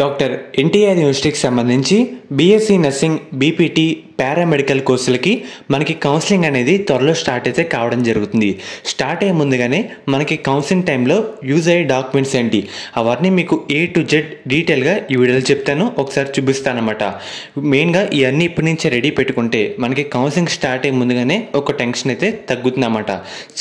Doctor NTR యూనివర్సిటీకి సంబంధించి BSc nursing, BPT, paramedical కోర్సులకి మనకి కౌన్సిలింగ్ అనేది త్వరలో స్టార్ట్ అయితే కావడం జరుగుతుంది. స్టార్ట్ అయ్యే ముందుగానే మనకి కౌన్సిలింగ్ టైంలో యూజ్ అయ్యే డాక్యుమెంట్స్ ఏంటి అవన్నీ మీకు A to Z డీటెయిల్గా ఈ వీడియోలో చెప్తాను, ఒకసారి చూపిస్తానమాట. మెయిన్గా ఇవన్నీ ఇప్పటి నుంచే రెడీ పెట్టుకుంటే మనకి కౌన్సిలింగ్ స్టార్ట్ అయ్యే ముందుగానే ఒక టెన్షన్ అయితే తగ్గుతుందన్నమాట.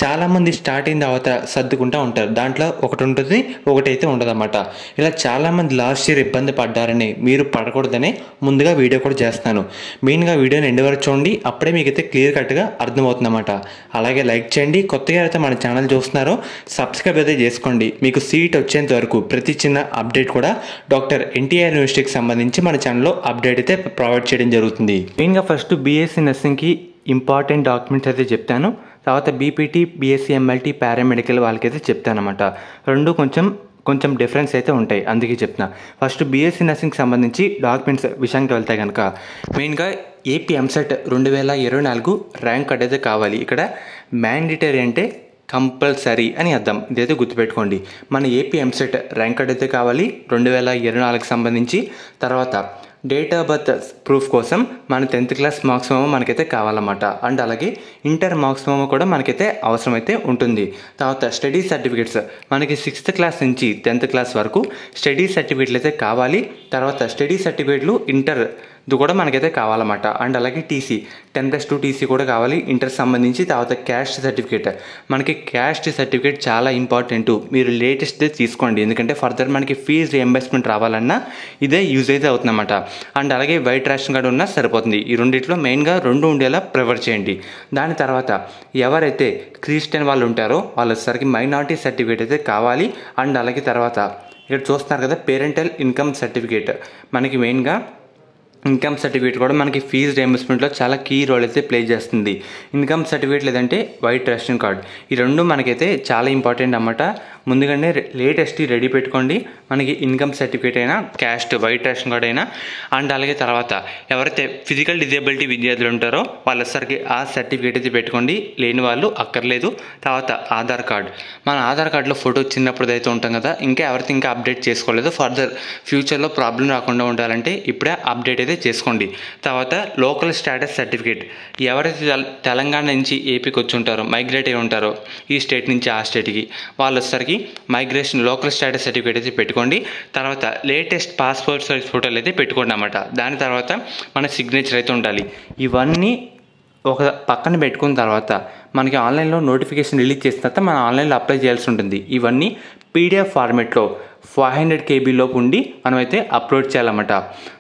చాలామంది స్టార్ట్ అయిన తర్వాత సర్దుకుంటూ ఉంటారు, దాంట్లో ఒకటి ఉంటుంది, ఒకటైతే ఉండదన్నమాట. ఇలా చాలామంది లాస్ట్ ఇయర్ ఇబ్బంది పడ్డారని మీరు పడకూడదని ముందుగా వీడియో కూడా చేస్తాను. మెయిన్గా వీడియోని ఎండ్ వరకు చూడండి, అప్పుడే మీకైతే క్లియర్ కట్గా అర్థమవుతుందన్నమాట. అలాగే లైక్ చేయండి, కొత్తగా అయితే మన ఛానల్ చూస్తున్నారో సబ్స్క్రైబ్ అయితే చేసుకోండి. మీకు సీట్ వచ్చేంత వరకు ప్రతి చిన్న అప్డేట్ కూడా డాక్టర్ ఎన్టీఆర్ యూనివర్సిటీకి సంబంధించి మన ఛానల్లో అప్డేట్ అయితే ప్రొవైడ్ చేయడం జరుగుతుంది. మెయిన్గా ఫస్ట్ బీఎస్సీ నర్సింగ్కి ఇంపార్టెంట్ డాక్యుమెంట్స్ అయితే చెప్తాను, తర్వాత బీపీటీ, బీఎస్సీ ఎంఎల్టీ, పారామెడికల్ వాళ్ళకైతే చెప్తాను అనమాట. రెండు కొంచెం డిఫరెన్స్ అయితే ఉంటాయి, అందుకే చెప్తున్నా. ఫస్ట్ బీఎస్సీ నర్సింగ్కి సంబంధించి డాక్యుమెంట్స్ విషయానికి వెళ్తే కనుక మెయిన్గా ఏపీ ఎంసెట్ 2024 ర్యాంక్ కార్డ్ అయితే కావాలి. ఇక్కడ మ్యాండేటరీ అంటే కంపల్సరీ అని అర్థం, ఇదైతే గుర్తుపెట్టుకోండి. మన ఏపీ ఎంసెట్ ర్యాంక్ కార్డ్ అయితే కావాలి 2024కి సంబంధించి. తర్వాత డేట్ ఆఫ్ బర్త్ ప్రూఫ్ కోసం మన 10th క్లాస్ మార్క్స్ మెమో మనకైతే కావాలన్నమాట. అండ్ అలాగే ఇంటర్ మార్క్స్ మెమో కూడా మనకైతే అవసరమైతే ఉంటుంది. తర్వాత స్టడీ సర్టిఫికేట్స్ మనకి 6th క్లాస్ నుంచి 10th క్లాస్ వరకు స్టడీ సర్టిఫికేట్లు అయితే కావాలి. తర్వాత స్టడీ సర్టిఫికేట్లు ఇంటర్ ఇది కూడా మనకైతే కావాలన్నమాట. అండ్ అలాగే టీసీ 10+2 టీసీ కూడా కావాలి ఇంటర్ సంబంధించి. తర్వాత క్యాస్ట్ సర్టిఫికేట్, మనకి క్యాస్ట్ సర్టిఫికేట్ చాలా ఇంపార్టెంట్, మీరు లేటెస్ట్దే తీసుకోండి, ఎందుకంటే ఫర్దర్ మనకి ఫీజు రియంబర్స్మెంట్ రావాలన్నా ఇదే యూజ్ అయితే అవుతుందన్నమాట. అండ్ అలాగే వైట్ రేషన్ కార్డు ఉన్నా సరిపోతుంది. ఈ రెండిట్లో మెయిన్గా 2 ఉండేలా ప్రిఫర్ చేయండి. దాని తర్వాత ఎవరైతే క్రిస్టియన్ వాళ్ళు ఉంటారో వాళ్ళు వచ్చేసరికి మైనారిటీ సర్టిఫికేట్ అయితే కావాలి. అండ్ అలాగే తర్వాత ఇక్కడ చూస్తున్నారు కదా పేరెంటల్ ఇన్కమ్ సర్టిఫికేట్, మనకి మెయిన్గా ఇన్కమ్ సర్టిఫికేట్ కూడా మనకి ఫీజు రియంబర్స్మెంట్లో చాలా కీ రోల్ అయితే ప్లే చేస్తుంది. ఇన్కమ్ సర్టిఫికేట్ లేదంటే వైట్ రేషన్ కార్డ్, ఈ రెండు మనకైతే చాలా ఇంపార్టెంట్ అన్నమాట. ముందుగానే లేటెస్ట్ రెడీ పెట్టుకోండి, మనకి ఇన్కమ్ సర్టిఫికేట్ అయినా, క్యాస్ట్, వైట్ రేషన్ కార్డ్ అయినా. అండ్ అలాగే తర్వాత ఎవరైతే ఫిజికల్ డిజేబిలిటీ విద్యార్థులు ఉంటారో వాళ్ళసరికి ఆ సర్టిఫికేట్ అయితే పెట్టుకోండి, లేని వాళ్ళు అక్కర్లేదు. తర్వాత ఆధార్ కార్డ్, మన ఆధార్ కార్డులో ఫోటో చిన్నప్పుడు అయితే ఉంటాం కదా, ఎవరైతే ఇంకా అప్డేట్ చేసుకోలేదు, ఫర్దర్ ఫ్యూచర్లో ప్రాబ్లం రాకుండా ఉండాలంటే ఇప్పుడే అప్డేట్ అయితే చేసుకోండి. తర్వాత లోకల్ స్టేటస్ సర్టిఫికేట్, ఎవరైతే తెలంగాణ నుంచి ఏపీకి వచ్చి ఉంటారో, మైగ్రేట్ అయి ఉంటారో ఈ స్టేట్ నుంచి ఆ స్టేట్కి, వాళ్ళు వచ్చేసరికి మైగ్రేషన్ లోకల్ స్టేటస్ సర్టిఫికేట్ అయితే పెట్టుకోండి. తర్వాత లేటెస్ట్ పాస్పోర్ట్ సైజ్ ఫోటోలు అయితే పెట్టుకోండి అన్నమాట. దాని తర్వాత మన సిగ్నేచర్ అయితే ఉండాలి. ఇవన్నీ ఒక పక్కన పెట్టుకున్న తర్వాత మనకి ఆన్లైన్లో నోటిఫికేషన్ రిలీజ్ చేసిన తర్వాత మనం ఆన్లైన్లో అప్లై చేయాల్సి ఉంటుంది. ఇవన్నీ PDF ఫార్మేట్లో 500 KB లోపు ఉండి మనమైతే అప్లోడ్ చేయాలన్నమాట.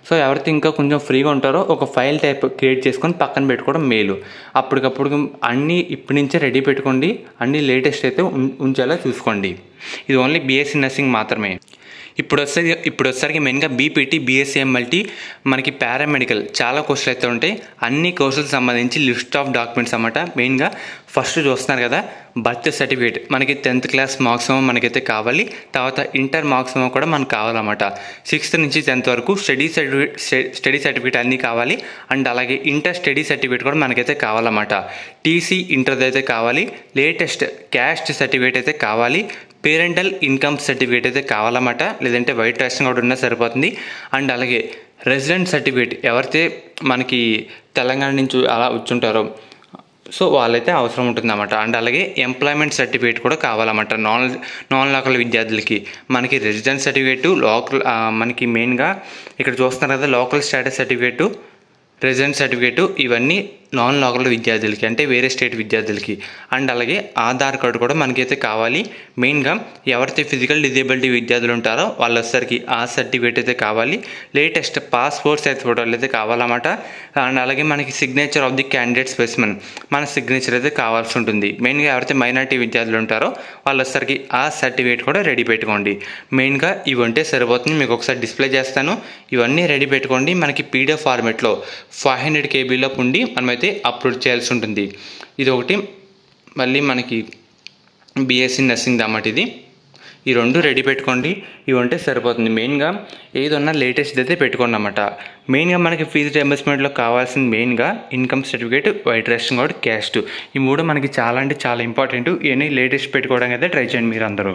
సో ఎవరైతే ఇంకా కొంచెం ఫ్రీగా ఉంటారో ఒక ఫైల్ టైప్ క్రియేట్ చేసుకొని పక్కన పెట్టుకోవడం మేలు. అప్పటికప్పుడు అన్నీ ఇప్పటి నుంచే రెడీ పెట్టుకోండి, అన్నీ లేటెస్ట్ అయితే ఉంచేలా చూసుకోండి. ఇది ఓన్లీ బీఎస్సీ నర్సింగ్ మాత్రమే. ఇప్పుడు వచ్చేసరికి మెయిన్గా బీపీటీ, బీఎస్సీ ఎంఎల్టీ, మనకి పారామెడికల్ చాలా కోర్సులు అయితే ఉంటాయి. అన్ని కోర్సులకు సంబంధించి లిస్ట్ ఆఫ్ డాక్యుమెంట్స్ అన్నమాట. మెయిన్గా ఫస్ట్ చూస్తున్నారు కదా బర్త్ సర్టిఫికేట్, మనకి 10th క్లాస్ మార్క్స్ మెమో మనకైతే కావాలి. తర్వాత ఇంటర్ మార్క్స్ మెమో కూడా మనకు కావాలన్నమాట. 6th నుంచి 10th వరకు స్టడీ సర్టిఫికేట్ అన్నీ కావాలి. అండ్ అలాగే ఇంటర్ స్టడీ సర్టిఫికేట్ కూడా మనకైతే కావాలన్నమాట. టీసీ ఇంటర్ది అయితే కావాలి. లేటెస్ట్ క్యాస్ట్ సర్టిఫికేట్ అయితే కావాలి. పేరెంటల్ ఇన్కమ్ సర్టిఫికేట్ అయితే కావాలన్నమాట, లేదంటే వైట్ రేషన్ కార్డు ఉన్నా సరిపోతుంది. అండ్ అలాగే రెసిడెంట్ సర్టిఫికేట్, ఎవరైతే మనకి తెలంగాణ నుంచి అలా వచ్చుంటారో సో వాళ్ళైతే అవసరం ఉంటుందన్నమాట. అండ్ అలాగే ఎంప్లాయ్మెంట్ సర్టిఫికేట్ కూడా కావాలన్నమాట. నాన్ లోకల్ విద్యార్థులకి మనకి రెసిడెంట్ సర్టిఫికేటు, లోకల్ మనకి మెయిన్గా ఇక్కడ చూస్తున్నారు కదా local status certificate, resident certificate, ఇవన్నీ నాన్ లోకల్ విద్యార్థులకి అంటే వేరే స్టేట్ విద్యార్థులకి. అండ్ అలాగే ఆధార్ కార్డు కూడా మనకైతే కావాలి. మెయిన్గా ఎవరైతే ఫిజికల్ డిజేబిలిటీ విద్యార్థులు ఉంటారో వాళ్ళొసరికి ఆ సర్టిఫికేట్ అయితే కావాలి. లేటెస్ట్ పాస్పోర్ట్ సైజ్ ఫోటోలు అయితే కావాలన్నమాట. అండ్ అలాగే మనకి signature of the candidate specimen, మన సిగ్నేచర్ అయితే కావాల్సి ఉంటుంది. మెయిన్గా ఎవరైతే మైనారిటీ విద్యార్థులు ఉంటారో వాళ్ళొసరికి ఆ సర్టిఫికేట్ కూడా రెడీ పెట్టుకోండి. మెయిన్గా ఇవి ఉంటే సరిపోతుంది, మీకు ఒకసారి డిస్ప్లే చేస్తాను. ఇవన్నీ రెడీ పెట్టుకోండి. మనకి PDF ఫార్మేట్లో 500 KB లోపు ఉండి మనమైతే అప్లోడ్ చేయాల్సి ఉంటుంది. ఇది ఒకటి. మళ్ళీ మనకి బీఎస్సీ నర్సింగ్ అన్నమాట ఇది. ఈ రెండు రెడీ పెట్టుకోండి, ఇవి ఉంటే సరిపోతుంది. మెయిన్గా ఏదన్నా లేటెస్ట్ అయితే పెట్టుకోండి అన్నమాట. మెయిన్గా మనకి ఫీజు రియంబర్స్మెంట్లో కావాల్సింది మెయిన్గా income certificate, white ration card, caste, ఈ మూడు మనకి చాలా అంటే చాలా ఇంపార్టెంట్. ఇవన్నీ లేటెస్ట్ పెట్టుకోవడానికి అయితే ట్రై చేయండి మీరు అందరూ.